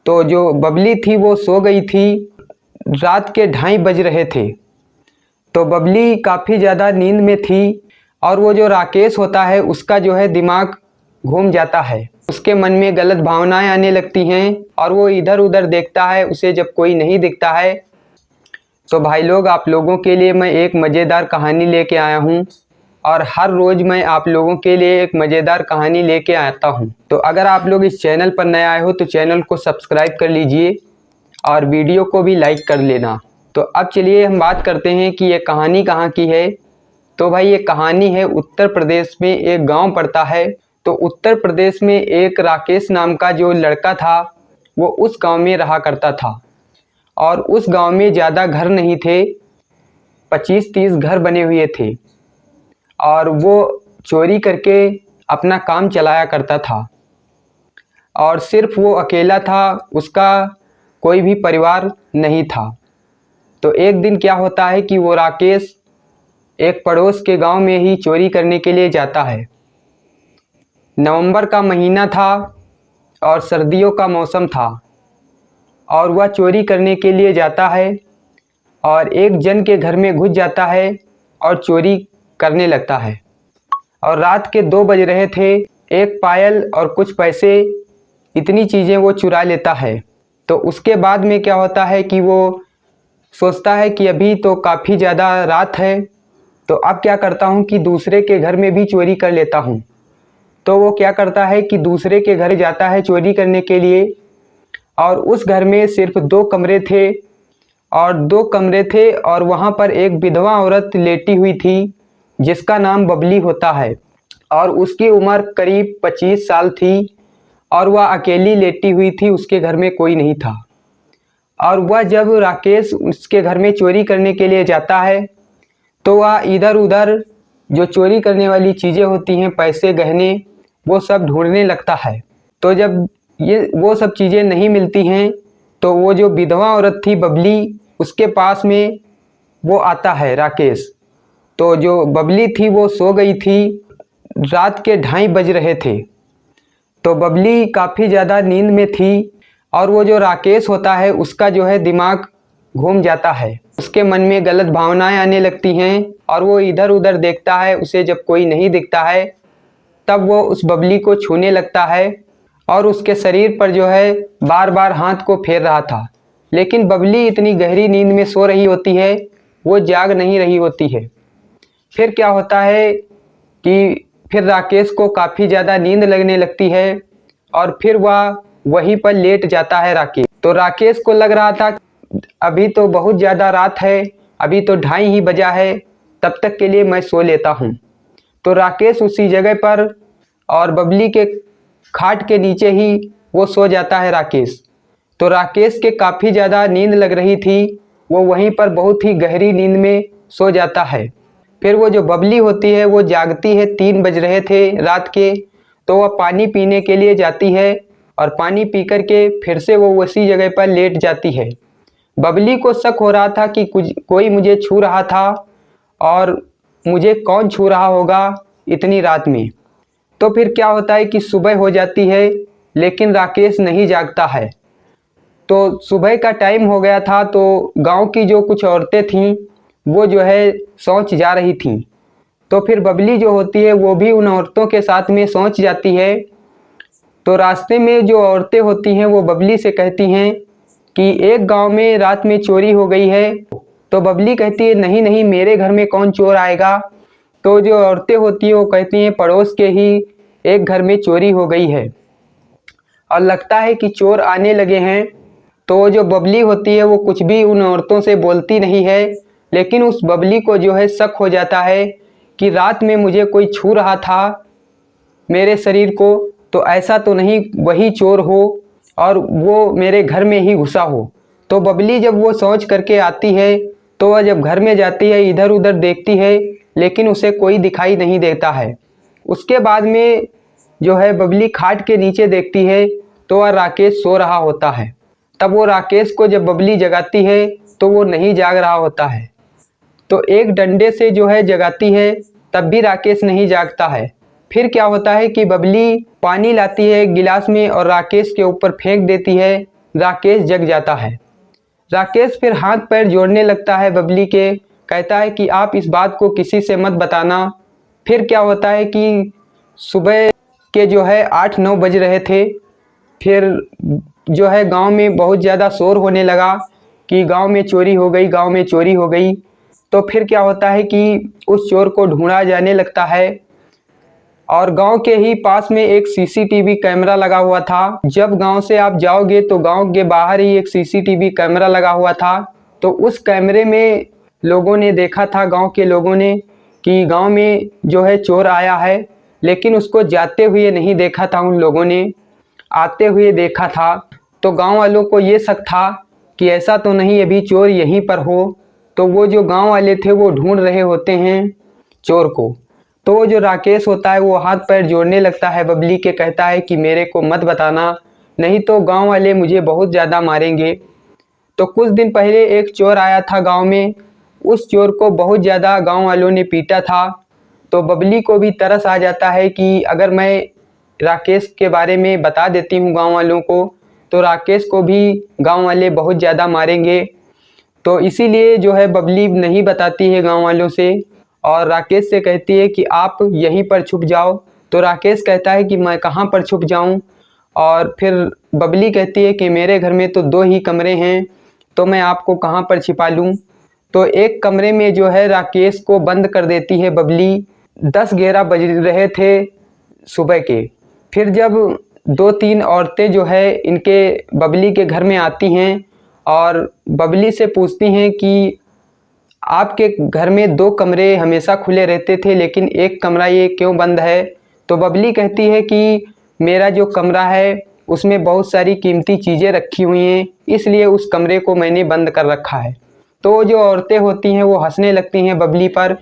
तो जो बबली थी वो सो गई थी। रात के 2:30 बज रहे थे। तो बबली काफ़ी ज़्यादा नींद में थी और वो जो राकेश होता है उसका जो है दिमाग घूम जाता है। उसके मन में गलत भावनाएं आने लगती हैं और वो इधर उधर देखता है, उसे जब कोई नहीं दिखता है। तो भाई लोग, आप लोगों के लिए मैं एक मज़ेदार कहानी लेके आया हूँ और हर रोज़ मैं आप लोगों के लिए एक मज़ेदार कहानी लेके आता हूँ। तो अगर आप लोग इस चैनल पर नए आए हो तो चैनल को सब्सक्राइब कर लीजिए और वीडियो को भी लाइक कर लेना। तो अब चलिए हम बात करते हैं कि ये कहानी कहाँ की है। तो भाई ये कहानी है उत्तर प्रदेश में, एक गांव पड़ता है। तो उत्तर प्रदेश में एक राकेश नाम का जो लड़का था वो उस गांव में रहा करता था और उस गांव में ज़्यादा घर नहीं थे, 25-30 घर बने हुए थे और वो चोरी करके अपना काम चलाया करता था और सिर्फ वो अकेला था, उसका कोई भी परिवार नहीं था। तो एक दिन क्या होता है कि वो राकेश एक पड़ोस के गांव में ही चोरी करने के लिए जाता है। नवंबर का महीना था और सर्दियों का मौसम था और वह चोरी करने के लिए जाता है और एक जन के घर में घुस जाता है और चोरी करने लगता है। और रात के 2 बज रहे थे। एक पायल और कुछ पैसे, इतनी चीज़ें वो चुरा लेता है। तो उसके बाद में क्या होता है कि वो सोचता है कि अभी तो काफ़ी ज़्यादा रात है, तो अब क्या करता हूँ कि दूसरे के घर में भी चोरी कर लेता हूँ। तो वो क्या करता है कि दूसरे के घर जाता है चोरी करने के लिए और उस घर में सिर्फ 2 कमरे थे और वहाँ पर एक विधवा औरत लेटी हुई थी जिसका नाम बबली होता है और उसकी उम्र करीब 25 साल थी और वह अकेली लेटी हुई थी, उसके घर में कोई नहीं था। और वह जब राकेश उसके घर में चोरी करने के लिए जाता है तो वह इधर उधर जो चोरी करने वाली चीज़ें होती हैं, पैसे गहने, वो सब ढूंढने लगता है। तो जब वो सब चीज़ें नहीं मिलती हैं तो वो जो विधवा औरत थी बबली, उसके पास में वो आता है राकेश। तो जो बबली थी वो सो गई थी। रात के 2:30 बज रहे थे। तो बबली काफ़ी ज़्यादा नींद में थी और वो जो राकेश होता है उसका जो है दिमाग घूम जाता है। उसके मन में गलत भावनाएं आने लगती हैं और वो इधर उधर देखता है, उसे जब कोई नहीं दिखता है तब वो उस बबली को छूने लगता है और उसके शरीर पर जो है बार बार हाथ को फेर रहा था। लेकिन बबली इतनी गहरी नींद में सो रही होती है, वो जाग नहीं रही होती है। फिर क्या होता है कि फिर राकेश को काफ़ी ज़्यादा नींद लगने लगती है और फिर वह वहीं पर लेट जाता है राकेश। तो राकेश को लग रहा था अभी तो बहुत ज़्यादा रात है, अभी तो 2:30 ही बजा है, तब तक के लिए मैं सो लेता हूँ। तो राकेश उसी जगह पर और बबली के खाट के नीचे ही वो सो जाता है राकेश। तो राकेश के काफ़ी ज़्यादा नींद लग रही थी, वो वहीं पर बहुत ही गहरी नींद में सो जाता है। फिर वो जो बबली होती है वो जागती है, 3 बज रहे थे रात के। तो वह पानी पीने के लिए जाती है और पानी पी कर के फिर से वो उसी जगह पर लेट जाती है। बबली को शक हो रहा था कि कोई मुझे छू रहा था और मुझे कौन छू रहा होगा इतनी रात में। तो फिर क्या होता है कि सुबह हो जाती है लेकिन राकेश नहीं जागता है। तो सुबह का टाइम हो गया था तो गांव की जो कुछ औरतें थीं वो जो है शौच जा रही थीं। तो फिर बबली जो होती है वो भी उन औरतों के साथ में शौच जाती है। तो रास्ते में जो औरतें होती हैं वो बबली से कहती हैं कि एक गांव में रात में चोरी हो गई है। तो बबली कहती है नहीं नहीं, मेरे घर में कौन चोर आएगा। तो जो औरतें होती हैं वो कहती हैं पड़ोस के ही एक घर में चोरी हो गई है और लगता है कि चोर आने लगे हैं। तो जो बबली होती है वो कुछ भी उन औरतों से बोलती नहीं है, लेकिन उस बबली को जो है शक हो जाता है कि रात में मुझे कोई छू रहा था मेरे शरीर को, तो ऐसा तो नहीं वही चोर हो और वो मेरे घर में ही घुसा हो। तो बबली जब वो सोच करके आती है तो वह जब घर में जाती है इधर उधर देखती है लेकिन उसे कोई दिखाई नहीं देता है। उसके बाद में जो है बबली खाट के नीचे देखती है तो वह राकेश सो रहा होता है। तब वो राकेश को जब बबली जगाती है तो वो नहीं जाग रहा होता है। तो एक डंडे से जो है जगाती है तब भी राकेश नहीं जागता है। फिर क्या होता है कि बबली पानी लाती है एक गिलास में और राकेश के ऊपर फेंक देती है राकेश जग जाता है। राकेश फिर हाथ पैर जोड़ने लगता है बबली के, कहता है कि आप इस बात को किसी से मत बताना। फिर क्या होता है कि सुबह के जो है 8-9 बज रहे थे। फिर जो है गांव में बहुत ज़्यादा शोर होने लगा कि गांव में चोरी हो गई, गांव में चोरी हो गई। तो फिर क्या होता है कि उस चोर को ढूंढा जाने लगता है और गांव के ही पास में एक सीसीटीवी कैमरा लगा हुआ था। जब गांव से आप जाओगे तो गांव के बाहर ही एक सीसीटीवी कैमरा लगा हुआ था। तो उस कैमरे में लोगों ने देखा था, गांव के लोगों ने, कि गांव में जो है चोर आया है, लेकिन उसको जाते हुए नहीं देखा था उन लोगों ने, आते हुए देखा था। तो गांव वालों को ये शक था कि ऐसा तो नहीं अभी चोर यहीं पर हो। तो वो जो गांव वाले थे वो ढूंढ रहे होते हैं चोर को। तो वो जो राकेश होता है वो हाथ पैर जोड़ने लगता है बबली के, कहता है कि मेरे को मत बताना, नहीं तो गांव वाले मुझे बहुत ज़्यादा मारेंगे। तो कुछ दिन पहले एक चोर आया था गांव में, उस चोर को बहुत ज़्यादा गांव वालों ने पीटा था। तो बबली को भी तरस आ जाता है कि अगर मैं राकेश के बारे में बता देती हूँ गांव वालों को तो राकेश को भी गांव वाले बहुत ज़्यादा मारेंगे। तो इसीलिए जो है बबली नहीं बताती है गांव वालों से और राकेश से कहती है कि आप यहीं पर छुप जाओ। तो राकेश कहता है कि मैं कहाँ पर छुप जाऊँ। और फिर बबली कहती है कि मेरे घर में तो 2 ही कमरे हैं, तो मैं आपको कहाँ पर छिपा लूँ। तो एक कमरे में जो है राकेश को बंद कर देती है बबली। 10-11 बज रहे थे सुबह के। फिर जब 2-3 औरतें जो है इनके बबली के घर में आती हैं और बबली से पूछती हैं कि आपके घर में 2 कमरे हमेशा खुले रहते थे लेकिन एक कमरा ये क्यों बंद है। तो बबली कहती है कि मेरा जो कमरा है उसमें बहुत सारी कीमती चीज़ें रखी हुई हैं, इसलिए उस कमरे को मैंने बंद कर रखा है। तो जो औरतें होती हैं वो हंसने लगती हैं बबली पर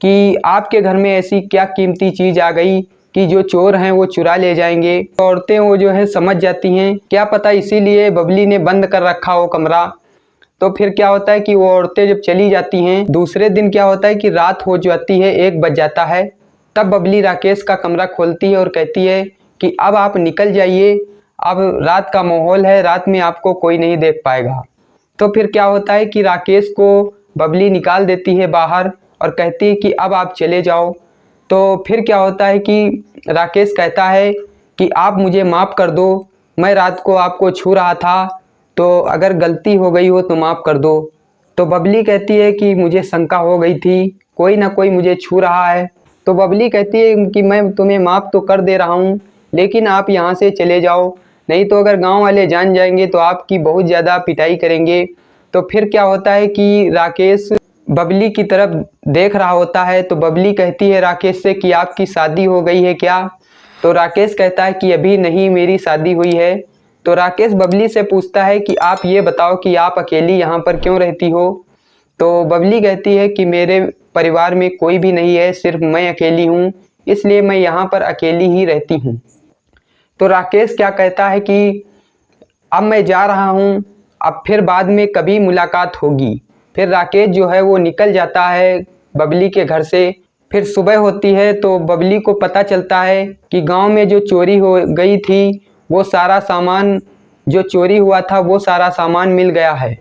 कि आपके घर में ऐसी क्या कीमती चीज़ आ गई कि जो चोर हैं वो चुरा ले जाएंगे। तो औरतें वो जो है समझ जाती हैं, क्या पता इसीलिए बबली ने बंद कर रखा हो कमरा। तो फिर क्या होता है कि वो औरतें जब चली जाती हैं, दूसरे दिन क्या होता है कि रात हो जाती है, 1 बज जाता है। तब बबली राकेश का कमरा खोलती है और कहती है कि अब आप निकल जाइए, अब रात का माहौल है, रात में आपको कोई नहीं देख पाएगा। तो फिर क्या होता है कि राकेश को बबली निकाल देती है बाहर और कहती है कि अब आप चले जाओ। तो फिर क्या होता है कि राकेश कहता है कि आप मुझे माफ़ कर दो, मैं रात को आपको छू रहा था, तो अगर गलती हो गई हो तो माफ़ कर दो। तो बबली कहती है कि मुझे शंका हो गई थी, कोई ना कोई मुझे छू रहा है। तो बबली कहती है कि मैं तुम्हें माफ़ तो कर दे रहा हूँ, लेकिन आप यहाँ से चले जाओ, नहीं तो अगर गांव वाले जान जाएंगे तो आपकी बहुत ज़्यादा पिटाई करेंगे। तो फिर क्या होता है कि राकेश बबली की तरफ देख रहा होता है। तो बबली कहती है राकेश से कि आपकी शादी हो गई है क्या। तो राकेश कहता है कि अभी नहीं, मेरी शादी हुई है। तो राकेश बबली से पूछता है कि आप ये बताओ कि आप अकेली यहाँ पर क्यों रहती हो। तो बबली कहती है कि मेरे परिवार में कोई भी नहीं है, सिर्फ मैं अकेली हूँ, इसलिए मैं यहाँ पर अकेली ही रहती हूँ। तो राकेश क्या कहता है कि अब मैं जा रहा हूँ, अब फिर बाद में कभी मुलाकात होगी। फिर राकेश जो है वो निकल जाता है बबली के घर से। फिर सुबह होती है तो बबली को पता चलता है कि गांव में जो चोरी हो गई थी वो सारा सामान, जो चोरी हुआ था वो सारा सामान मिल गया है।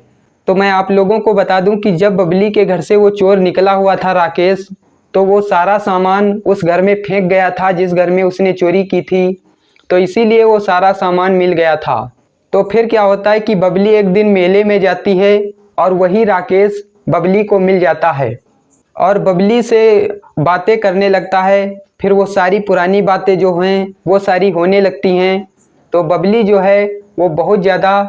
तो मैं आप लोगों को बता दूं कि जब बबली के घर से वो चोर निकला हुआ था राकेश, तो वो सारा सामान उस घर में फेंक गया था जिस घर में उसने चोरी की थी, तो इसीलिए वो सारा सामान मिल गया था। तो फिर क्या होता है कि बबली एक दिन मेले में जाती है और वही राकेश बबली को मिल जाता है और बबली से बातें करने लगता है। फिर वो सारी पुरानी बातें जो हैं वो सारी होने लगती हैं। तो बबली जो है वो बहुत ज़्यादा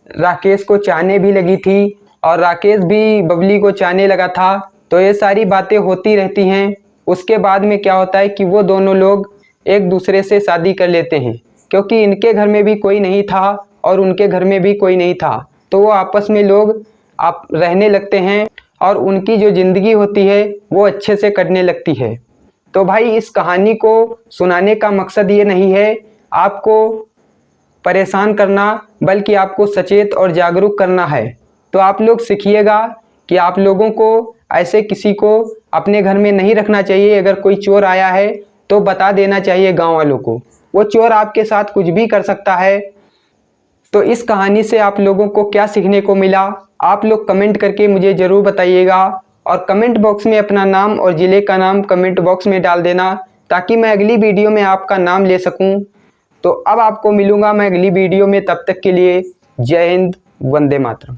राकेश को चाहने भी लगी थी और राकेश भी बबली को चाहने लगा था। तो ये सारी बातें होती रहती हैं। उसके बाद में क्या होता है कि वो दोनों लोग एक दूसरे से शादी कर लेते हैं, क्योंकि इनके घर में भी कोई नहीं था और उनके घर में भी कोई नहीं था। तो वो आपस में लोग आप रहने लगते हैं और उनकी जो ज़िंदगी होती है वो अच्छे से कटने लगती है। तो भाई इस कहानी को सुनाने का मकसद ये नहीं है आपको परेशान करना, बल्कि आपको सचेत और जागरूक करना है। तो आप लोग सीखिएगा कि आप लोगों को ऐसे किसी को अपने घर में नहीं रखना चाहिए। अगर कोई चोर आया है तो बता देना चाहिए गांव वालों को। वो चोर आपके साथ कुछ भी कर सकता है। तो इस कहानी से आप लोगों को क्या सीखने को मिला, आप लोग कमेंट करके मुझे ज़रूर बताइएगा। और कमेंट बॉक्स में अपना नाम और ज़िले का नाम कमेंट बॉक्स में डाल देना, ताकि मैं अगली वीडियो में आपका नाम ले सकूं। तो अब आपको मिलूंगा मैं अगली वीडियो में, तब तक के लिए जय हिंद, वंदे मातरम।